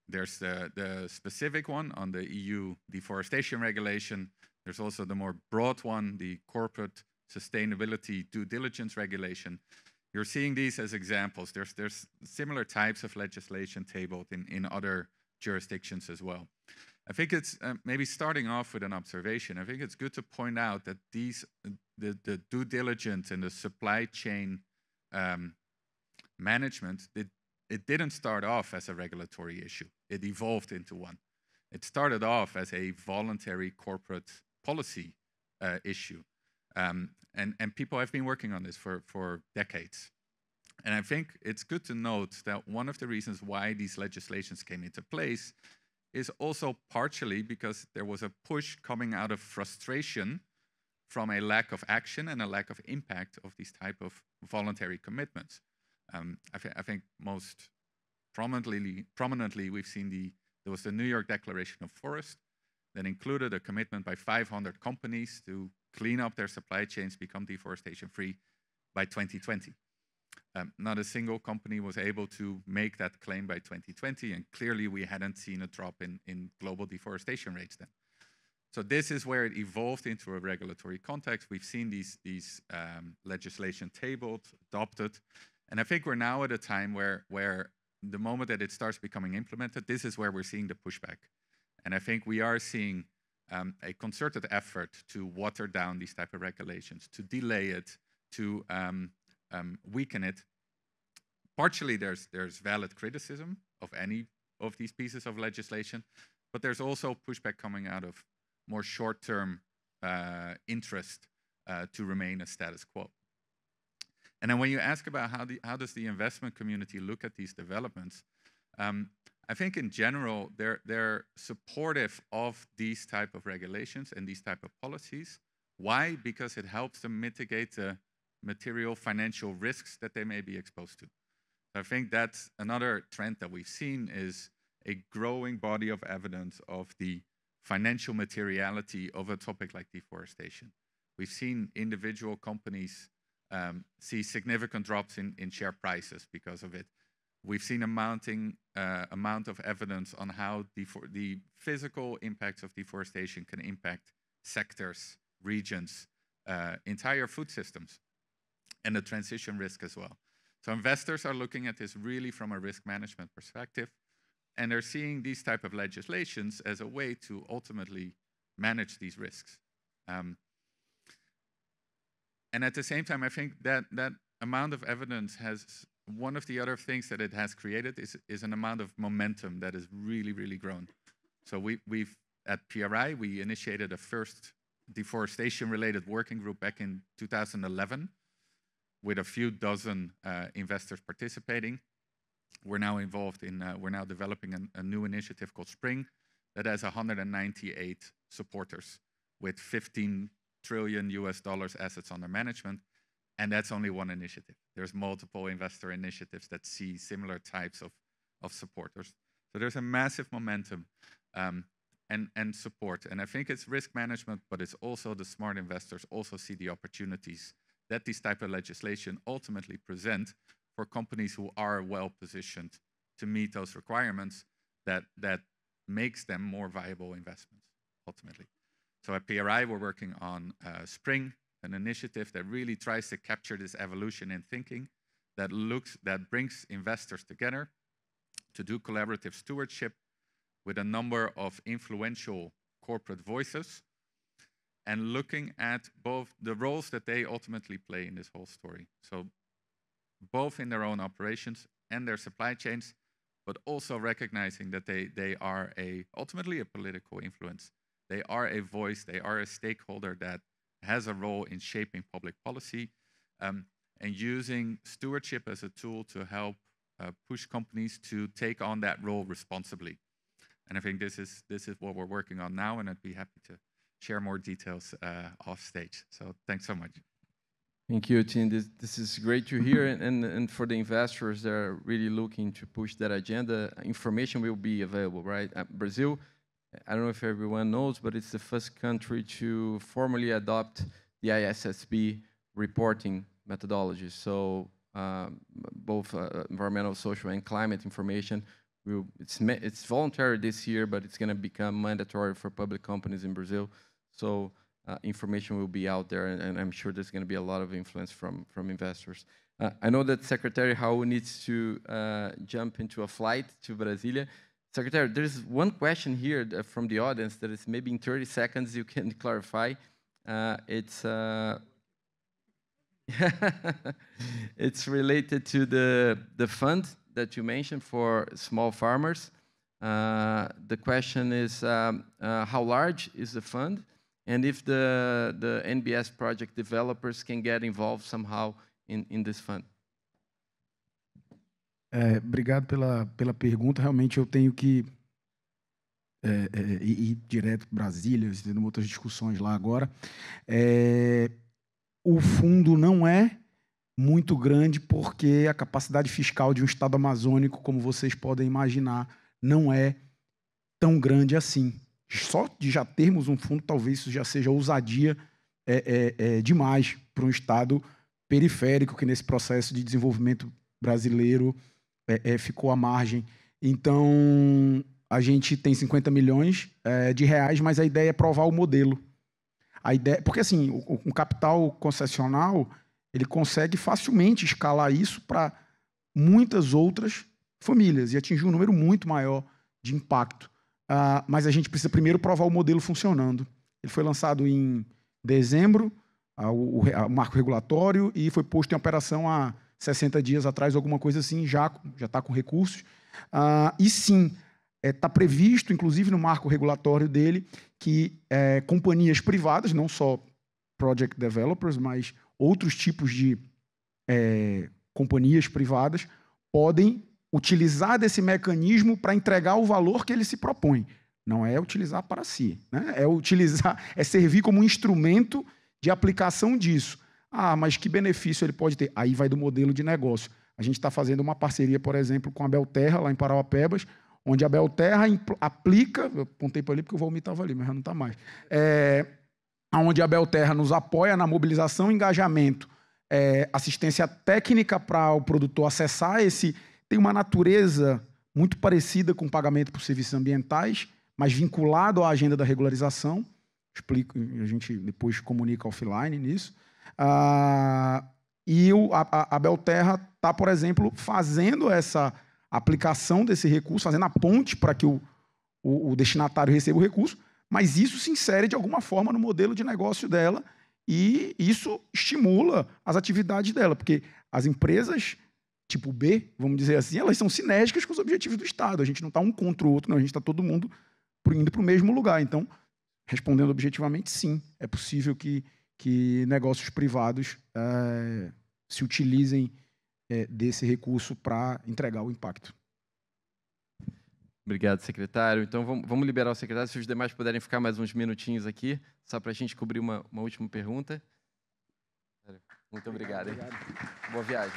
S7: There's the specific one on the EU deforestation regulation. There's also the more broad one, the corporate sustainability due diligence regulation. You're seeing these as examples. There's similar types of legislation tabled in other jurisdictions as well. I think it's maybe starting off with an observation. I think it's good to point out that the due diligence and the supply chain management, it didn't start off as a regulatory issue. It evolved into one. It started off as a voluntary corporate policy issue. And people have been working on this for decades. And I think it's good to note that one of the reasons why these legislations came into place is also partially because there was a push coming out of frustration from a lack of action and a lack of impact of these type of voluntary commitments. I think most prominently we've seen there was the New York Declaration of Forest that included a commitment by 500 companies to clean up their supply chains, become deforestation free by 2020. Not a single company was able to make that claim by 2020, and clearly we hadn't seen a drop in global deforestation rates then. So this is where it evolved into a regulatory context. We've seen these legislation tabled, adopted, and I think we're now at a time where the moment that it starts becoming implemented, this is where we're seeing the pushback. And I think we are seeing a concerted effort to water down these type of regulations, to delay it, to weaken it. Partially, there's valid criticism of any of these pieces of legislation, but there's also pushback coming out of more short-term interest to remain a status quo. And then when you ask about how does the investment community look at these developments, I think in general, they're supportive of these type of regulations and these type of policies. Why? Because it helps them mitigate the material financial risks that they may be exposed to. I think that's another trend that we've seen, is a growing body of evidence of the financial materiality of a topic like deforestation. We've seen individual companies see significant drops in share prices because of it. We've seen a mounting amount of evidence on how the physical impacts of deforestation can impact sectors, regions, entire food systems, and the transition risk as well. So investors are looking at this really from a risk management perspective, and they're seeing these type of legislations as a way to ultimately manage these risks. And at the same time, I think that amount of evidence has, one of the other things that it has created is an amount of momentum that has really, really grown. So we've at PRI, we initiated a first deforestation-related working group back in 2011 with a few dozen investors participating. we're now involved in, we're now developing a new initiative called Spring that has 198 supporters with $15 trillion assets under management. And that's only one initiative. There's multiple investor initiatives that see similar types of supporters. So there's a massive momentum and support. And I think it's risk management, but it's also the smart investors also see the opportunities that this type of legislation ultimately present for companies who are well positioned to meet those requirements that makes them more viable investments ultimately. So at PRI, we're working on Spring, an initiative that really tries to capture this evolution in thinking that brings investors together to do collaborative stewardship with a number of influential corporate voices and looking at both the roles that they ultimately play in this whole story. So both in their own operations and their supply chains, but also recognizing that they are ultimately a political influence. They are a voice, they are a stakeholder that has a role in shaping public policy and using stewardship as a tool to help push companies to take on that role responsibly. And I think this is what we're working on now, and I'd be happy to share more details off stage. So thanks so much.
S2: Thank you, Tim. This is great to hear, and for the investors that are really looking to push that agenda, information will be available, right? Brazil, I don't know if everyone knows, but it's the first country to formally adopt the ISSB reporting methodology. So both environmental, social, and climate information, it's voluntary this year, but it's going to become mandatory for public companies in Brazil. So information will be out there, and I'm sure there's going to be a lot of influence from investors. I know that Secretary Raul needs to jump into a flight to Brasilia. Secretary, there's one question here from the audience that is maybe in 30 seconds you can clarify. It's related to the fund that you mentioned for small farmers. The question is, how large is the fund? And if the NBS project developers can get involved somehow in this fund.
S5: Obrigado pela pergunta. Realmente eu tenho que ir direto para Brasília, tendo outras discussões lá agora. O fundo não é muito grande porque a capacidade fiscal de um estado amazônico, como vocês podem imaginar, não é tão grande assim. Só de já termos um fundo, talvez isso já seja ousadia demais para um estado periférico que nesse processo de desenvolvimento brasileiro ficou à margem. Então, a gente tem 50 milhões de reais, mas a ideia é provar o modelo. A ideia, porque assim, um capital concessional, ele consegue facilmente escalar isso para muitas outras famílias e atingir um número muito maior de impacto. Mas a gente precisa primeiro provar o modelo funcionando. Ele foi lançado em dezembro, o marco regulatório, e foi posto em operação há 60 dias atrás, alguma coisa assim, já está com recursos. E sim, está previsto, inclusive no marco regulatório dele, que companhias privadas, não só project developers, mas outros tipos de companhias privadas, podem utilizar desse mecanismo para entregar o valor que ele se propõe. Não é utilizar para si, né? É servir como um instrumento de aplicação disso. Mas que benefício ele pode ter? Aí vai do modelo de negócio. A gente está fazendo uma parceria, por exemplo, com a Belterra, lá em Parauapebas, onde a Belterra aplica... Eu apontei para ali porque o Valmir estava ali, mas já não está mais. Onde a Belterra nos apoia na mobilização, engajamento, assistência técnica para o produtor acessar esse... Tem uma natureza muito parecida com o pagamento por serviços ambientais, mas vinculado à agenda da regularização. Explico, a gente depois comunica offline nisso. E a Belterra está, por exemplo, fazendo essa aplicação desse recurso, fazendo a ponte para que o destinatário receba o recurso, mas isso se insere de alguma forma no modelo de negócio dela e isso estimula as atividades dela, porque as empresas tipo B, vamos dizer assim, elas são sinérgicas com os objetivos do Estado. A gente não está um contra o outro, não, a gente está todo mundo indo para o mesmo lugar. Então, respondendo objetivamente, sim, é possível que negócios privados se utilizem desse recurso para entregar o impacto.
S2: Obrigado, secretário. Então, vamos liberar o secretário, se os demais puderem ficar mais uns minutinhos aqui, só para a gente cobrir uma última pergunta. Muito obrigado. Hein? Boa viagem.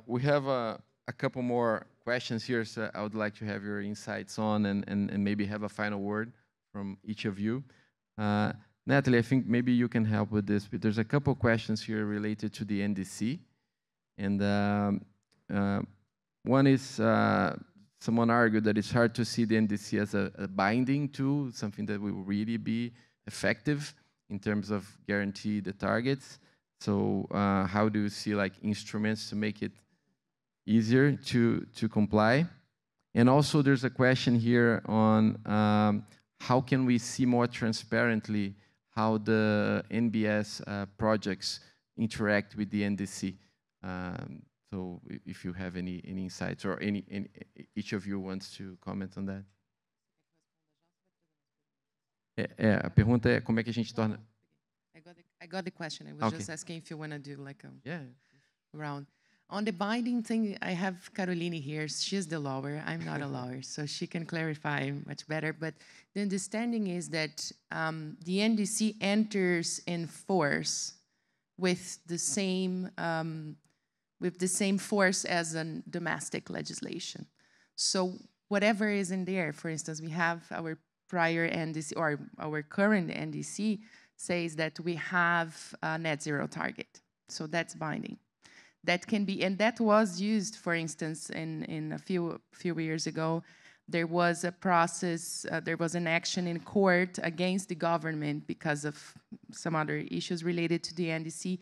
S2: We have a couple more questions here, so I would like to have your insights on and maybe have a final word from each of you. Natalie, I think maybe you can help with this, but there's a couple questions here related to the NDC. And one is, someone argued that it's hard to see the NDC as a binding tool, something that will really be effective in terms of guarantee the targets. So how do you see like instruments to make it easier to comply? And also there's a question here on how can we see more transparently how the NBS projects interact with the NDC? So if you have any insights or each of you wants to comment on that. A pergunta é como é que a gente torna...
S3: I got the question. I was
S2: Okay.
S3: just asking if you want to do like a
S2: Yeah.
S3: round. On the binding thing, I have Caroline here. She's the lawyer. I'm not a lawyer, so she can clarify much better. But the understanding is that the NDC enters in force with the same force as a domestic legislation. So whatever is in there, for instance, we have our prior NDC or our current NDC says that we have a net zero target. So that's binding. That can be, and that was used, for instance, in a few years ago, there was a process, there was an action in court against the government because of some other issues related to the NDC,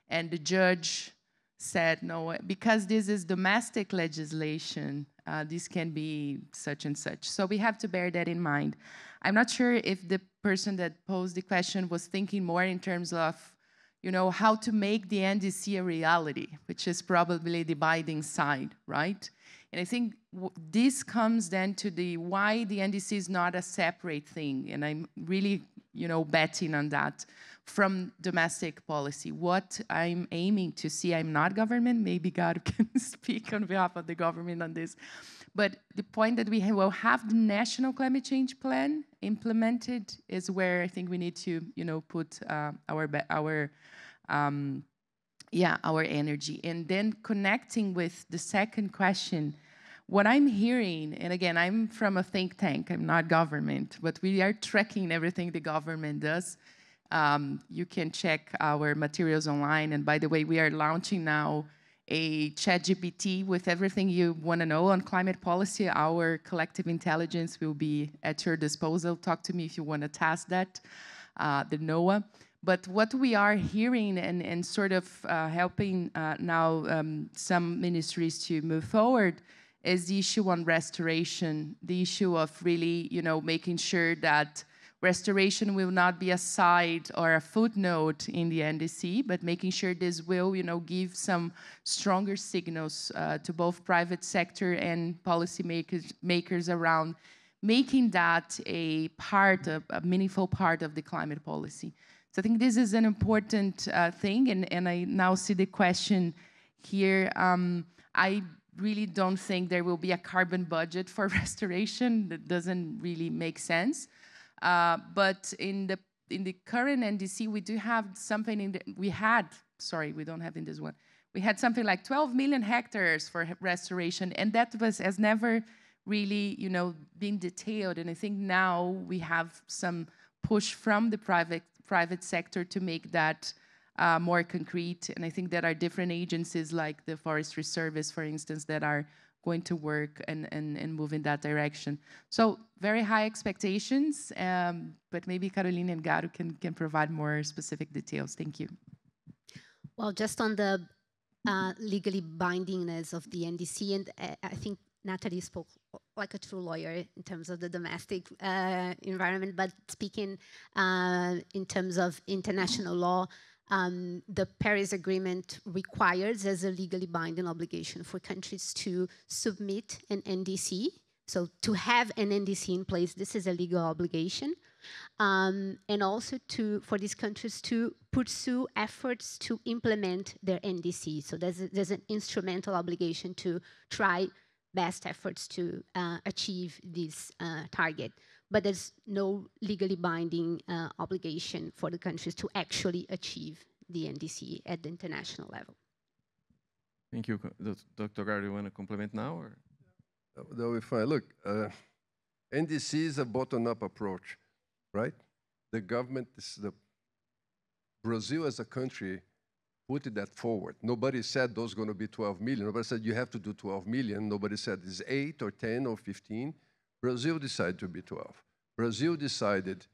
S3: and the judge said, no, because this is domestic legislation, this can be such and such. So we have to bear that in mind. I'm not sure if the person that posed the question was thinking more in terms of, you know, how to make the NDC a reality, which is probably the binding side, right? And I think this comes then to the why the NDC is not a separate thing, and I'm really, you know, betting on that from domestic policy. What I'm aiming to see, I'm not government, maybe God can speak on behalf of the government on this, but the point that we will have the national climate change plan implemented is where I think we need to, you know, put our energy. And then connecting with the second question, what I'm hearing, and again, I'm from a think tank, I'm not government, but we are tracking everything the government does. You can check our materials online. And by the way, we are launching now a ChatGPT with everything you want to know on climate policy. Our collective intelligence will be at your disposal. Talk to me if you want to test that, the NOAA. But what we are hearing and sort of helping now some ministries to move forward is the issue on restoration, the issue of really, you know, making sure that restoration will not be a side or a footnote in the NDC, but making sure this will, you know, give some stronger signals to both private sector and policy makers around making that a meaningful part of the climate policy. So I think this is an important thing, and I now see the question here. I really don't think there will be a carbon budget for restoration. That doesn't really make sense. But in the current NDC, we do have something we don't have in this one. We had something like 12 million hectares for restoration, and that has never really, you know, been detailed. And I think now we have some push from the private sector to make that more concrete. And I think there are different agencies like the Forestry Service, for instance, that are going to work and move in that direction. So very high expectations, but maybe Caroline and Garo can provide more specific details. Thank you.
S4: Well, just on the legally bindingness of the NDC, and I think Natalie spoke like a true lawyer in terms of the domestic environment, but speaking in terms of international law, the Paris Agreement requires as a legally binding obligation for countries to submit an NDC. So to have an NDC in place, this is a legal obligation and also for these countries to pursue efforts to implement their NDC. So there's an instrumental obligation to try best efforts to achieve this target. But there's no legally binding obligation for the countries to actually achieve the NDC at the international level.
S2: Thank you. Dr. Gar, do you want to complement now? Or?
S6: That will be fine. Look, NDC is a bottom-up approach, right? The government, Brazil as a country, put that forward. Nobody said those going to be 12 million. Nobody said you have to do 12 million. Nobody said it's 8 or 10 or 15. Brazil decided to be 12. Brazil decided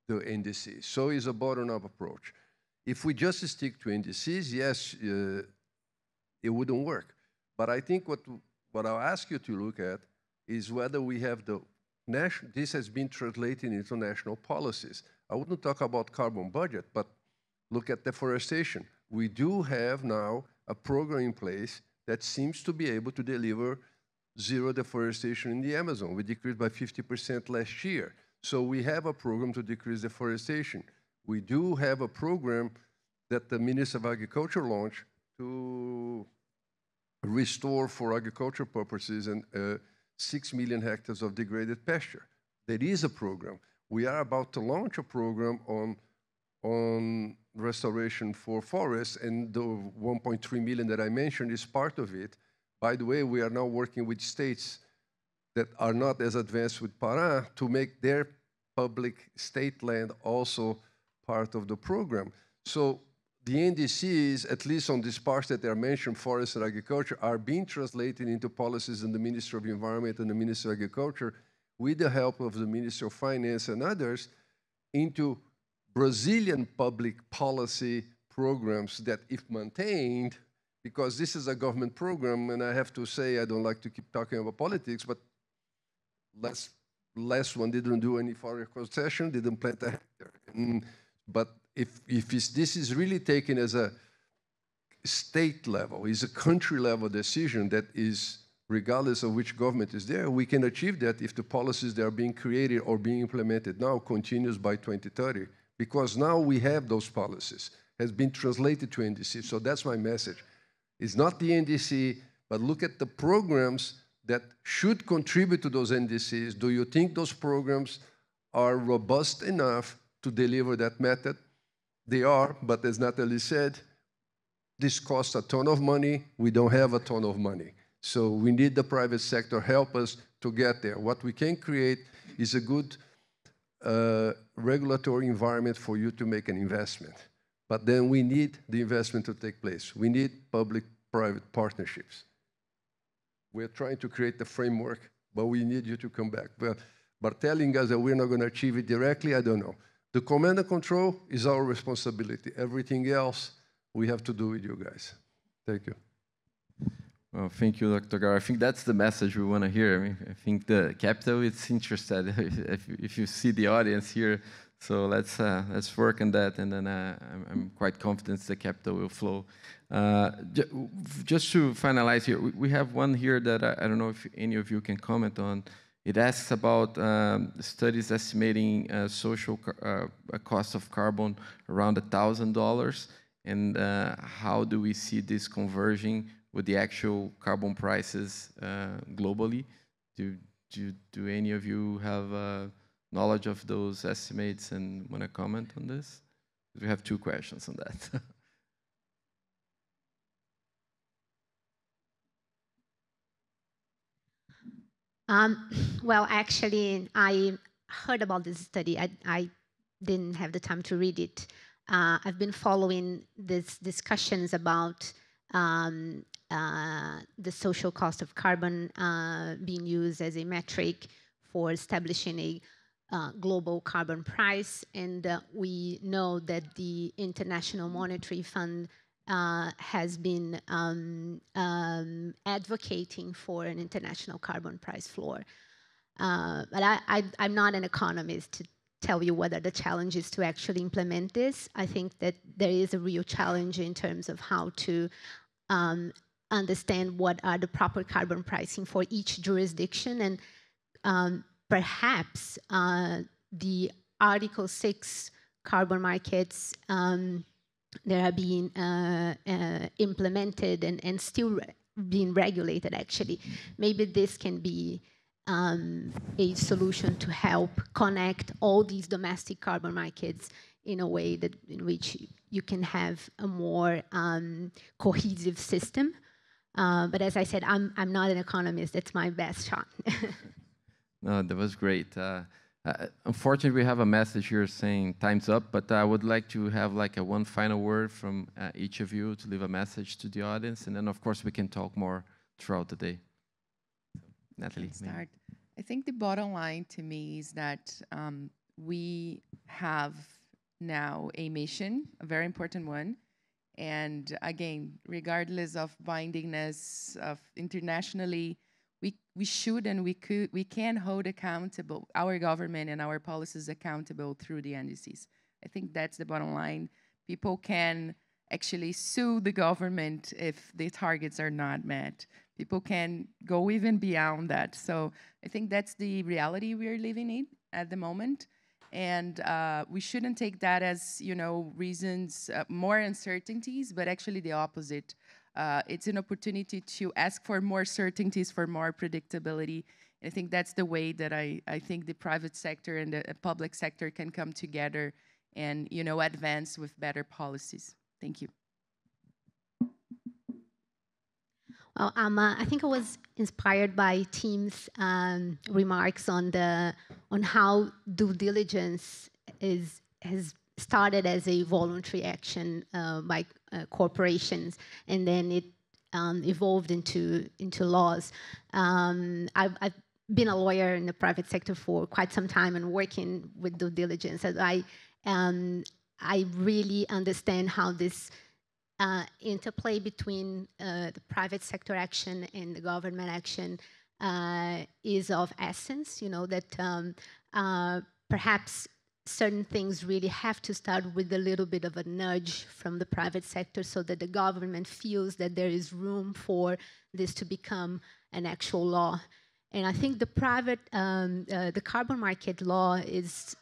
S6: the NDC. So it's a bottom-up approach. If we just stick to NDCs, yes, it wouldn't work. But I think what I'll ask you to look at is whether we have this has been translated into national policies. I wouldn't talk about carbon budget, but look at deforestation. We do have now a program in place that seems to be able to deliver zero deforestation in the Amazon. We decreased by 50% last year. So we have a program to decrease deforestation. We do have a program that the Minister of Agriculture launched to restore for agricultural purposes and 6 million hectares of degraded pasture. There is a program. We are about to launch a program on restoration for forests, and the 1.3 million that I mentioned is part of it. By the way, we are now working with states that are not as advanced with Pará to make their public state land also part of the program. So the NDCs, at least on these parts that are mentioned, forest and agriculture, are being translated into policies in the Ministry of Environment and the Ministry of Agriculture, with the help of the Ministry of Finance and others, into Brazilian public policy programs that, if maintained, because this is a government program, and I have to say, I don't like to keep talking about politics, but last one didn't do any forest concession, didn't plant a hectare. But if this is really taken as a state level, is a country level decision that is, regardless of which government is there, we can achieve that if the policies that are being created or being implemented now continues by 2030, because now we have those policies, has been translated to NDC. So that's my message. It's not the NDC, but look at the programs that should contribute to those NDCs. Do you think those programs are robust enough to deliver that method? They are, but as Natalie said, this costs a ton of money. We don't have a ton of money. So we need the private sector help us to get there. What we can create is a good regulatory environment for you to make an investment. But then we need the investment to take place. We need public-private partnerships. We're trying to create the framework, but we need you to come back. But telling us that we're not going to achieve it directly, I don't know. The command and control is our responsibility. Everything else, we have to do with you guys. Thank you.
S2: Well, thank you, Dr. Gar. I think that's the message we want to hear. I mean, I think the capital is interested if you see the audience here. So let's work on that, and then I'm quite confident the capital will flow. Just to finalize here, we have one here that I don't know if any of you can comment on. It asks about studies estimating social cost of carbon around $1,000, and how do we see this converging with the actual carbon prices globally? Do any of you have knowledge of those estimates and want to comment on this? We have two questions on that.
S4: Well, actually, I heard about this study. I didn't have the time to read it. I've been following these discussions about the social cost of carbon being used as a metric for establishing a global carbon price. And we know that the International Monetary Fund has been advocating for an international carbon price floor. But I'm not an economist to tell you whether the challenge is to actually implement this. I think that there is a real challenge in terms of how to understand what are the proper carbon pricing for each jurisdiction, and perhaps the Article 6 carbon markets that are being implemented and still being regulated, actually. Maybe this can be a solution to help connect all these domestic carbon markets in a way that in which you can have a more cohesive system. But as I said, I'm not an economist. That's my best shot.
S2: No, that was great. Unfortunately, we have a message here saying time's up, but I would like to have like one final word from each of you to leave a message to the audience, and then of course we can talk more throughout the day. Natalie.
S3: Start. I think the bottom line to me is that we have now a mission, a very important one. And again, regardless of bindingness of internationally, we should and we can hold accountable our government and our policies accountable through the NDCs. I think that's the bottom line. People can actually sue the government if the targets are not met. People can go even beyond that. So I think that's the reality we are living in at the moment. And we shouldn't take that as, reasons, more uncertainties, but actually the opposite. It's an opportunity to ask for more certainties, for more predictability. I think that's the way that I think the private sector and the public sector can come together and, advance with better policies. Thank you.
S4: Well, I think I was inspired by Tim's remarks on how due diligence has started as a voluntary action by corporations, and then it evolved into laws. I've been a lawyer in the private sector for quite some time and working with due diligence. As I really understand how this interplay between the private sector action and the government action is of essence, that perhaps certain things really have to start with a little bit of a nudge from the private sector so that the government feels that there is room for this to become an actual law. And I think the carbon market law is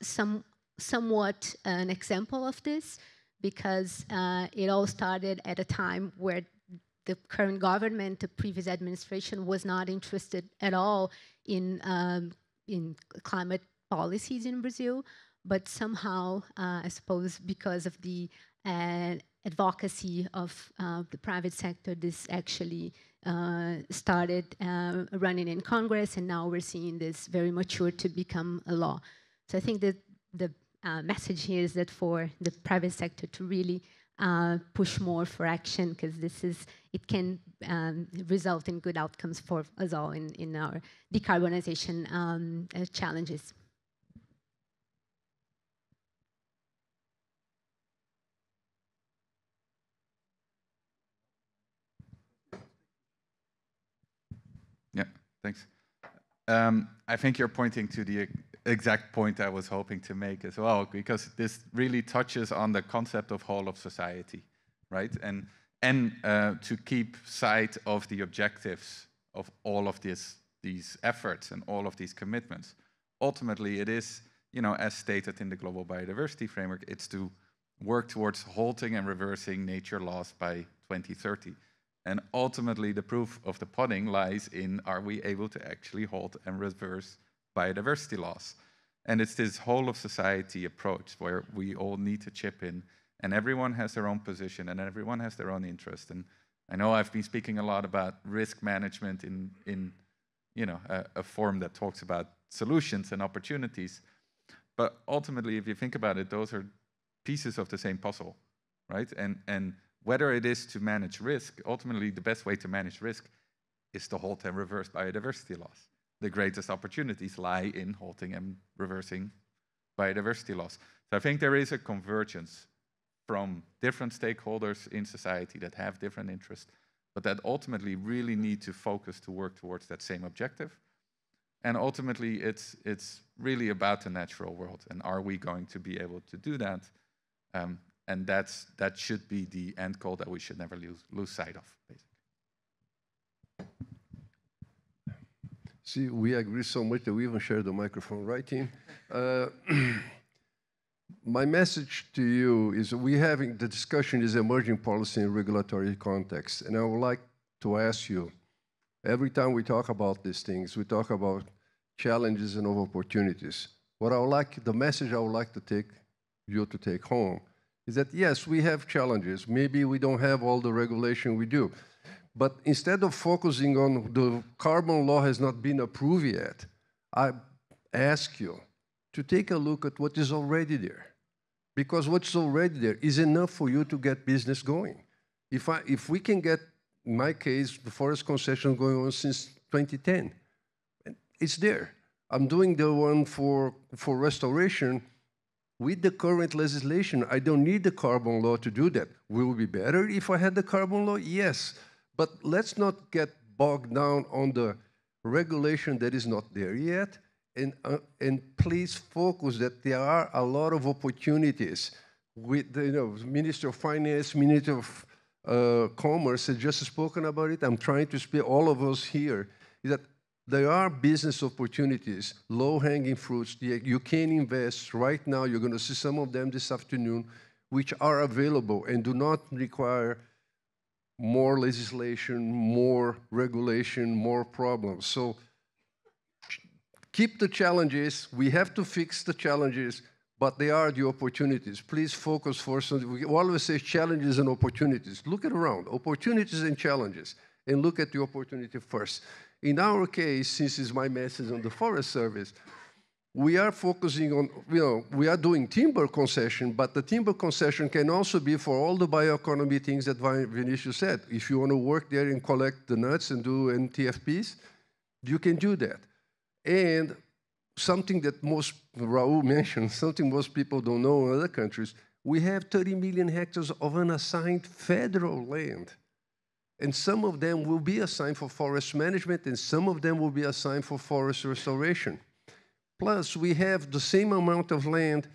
S4: somewhat an example of this, because it all started at a time where the current government, the previous administration, was not interested at all in climate policies in Brazil. But somehow, I suppose, because of the advocacy of the private sector, this actually started running in Congress, and now we're seeing this very mature to become a law. So I think that the message here is that for the private sector to really push more for action, because it can result in good outcomes for us all in our decarbonization challenges.
S7: Yeah, thanks. I think you're pointing to the exact point I was hoping to make as well, because this really touches on the concept of whole of society, right? And to keep sight of the objectives of all of these efforts and all of these commitments. Ultimately, it is, as stated in the Global Biodiversity Framework, it's to work towards halting and reversing nature loss by 2030. And ultimately, the proof of the pudding lies in, are we able to actually halt and reverse biodiversity loss? And it's this whole of society approach where we all need to chip in, and everyone has their own position and everyone has their own interest. And I know I've been speaking a lot about risk management in a form that talks about solutions and opportunities. But ultimately, if you think about it, those are pieces of the same puzzle, right? And whether it is to manage risk, ultimately the best way to manage risk is to halt and reverse biodiversity loss. The greatest opportunities lie in halting and reversing biodiversity loss. So I think there is a convergence from different stakeholders in society that have different interests, but that ultimately really need to focus to work towards that same objective. And ultimately, it's really about the natural world, and are we going to be able to do that? And that should be the end goal that we should never lose sight of, basically.
S6: See, we agree so much that we even share the microphone, right, team? My message to you is the discussion is emerging policy and regulatory context. And I would like to ask you, every time we talk about these things, we talk about challenges and opportunities. The message I would like to take home is that, yes, we have challenges. Maybe we don't have all the regulation we do. But instead of focusing on the carbon law has not been approved yet, I ask you to take a look at what is already there. Because what's already there is enough for you to get business going. If we can get, in my case, the forest concession going on since 2010, it's there. I'm doing the one for restoration. With the current legislation, I don't need the carbon law to do that. Will it be better if I had the carbon law? Yes. But let's not get bogged down on the regulation that is not there yet. And please focus that there are a lot of opportunities. With the Minister of Finance, Minister of Commerce has just spoken about it. I'm trying to speak all of us here, is that there are business opportunities, low-hanging fruits. You can invest right now. You're going to see some of them this afternoon, which are available and do not require more legislation, more regulation, more problems. So keep the challenges. We have to fix the challenges, but they are the opportunities. Please focus first on, we always say challenges and opportunities. Look around, opportunities and challenges, and look at the opportunity first. In our case, since it's my message on the Forest Service, we are focusing on, we are doing timber concession, but the timber concession can also be for all the bioeconomy things that Vinicius said. If you want to work there and collect the nuts and do NTFPs, you can do that. And something that Raul mentioned, something most people don't know in other countries, we have 30 million hectares of unassigned federal land. And some of them will be assigned for forest management, and some of them will be assigned for forest restoration. Plus, we have the same amount of land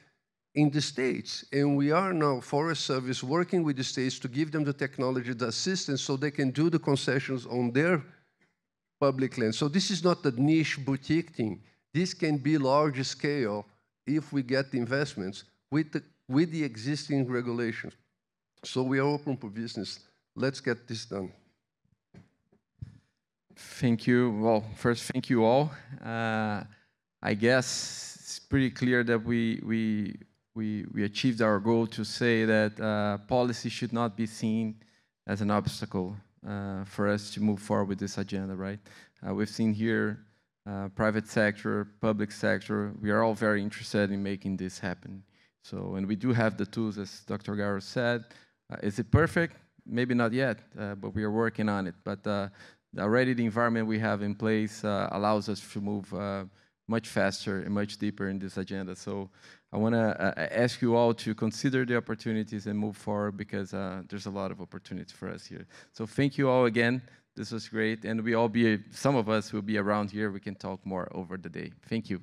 S6: in the states, and we are now, Forest Service, working with the states to give them the technology, the assistance, so they can do the concessions on their public land. So this is not a niche boutique thing. This can be large scale if we get the investments with the existing regulations. So we are open for business. Let's get this done.
S2: Thank you. Well, first, thank you all. I guess it's pretty clear that we achieved our goal to say that policy should not be seen as an obstacle for us to move forward with this agenda, right? We've seen here private sector, public sector, we are all very interested in making this happen. So, and we do have the tools, as Dr. Garros said. Is it perfect? Maybe not yet, but we are working on it. But already the environment we have in place allows us to move much faster and much deeper in this agenda. So I want to ask you all to consider the opportunities and move forward, because there's a lot of opportunities for us here. So thank you all again. This was great. And some of us will be around here. We can talk more over the day. Thank you.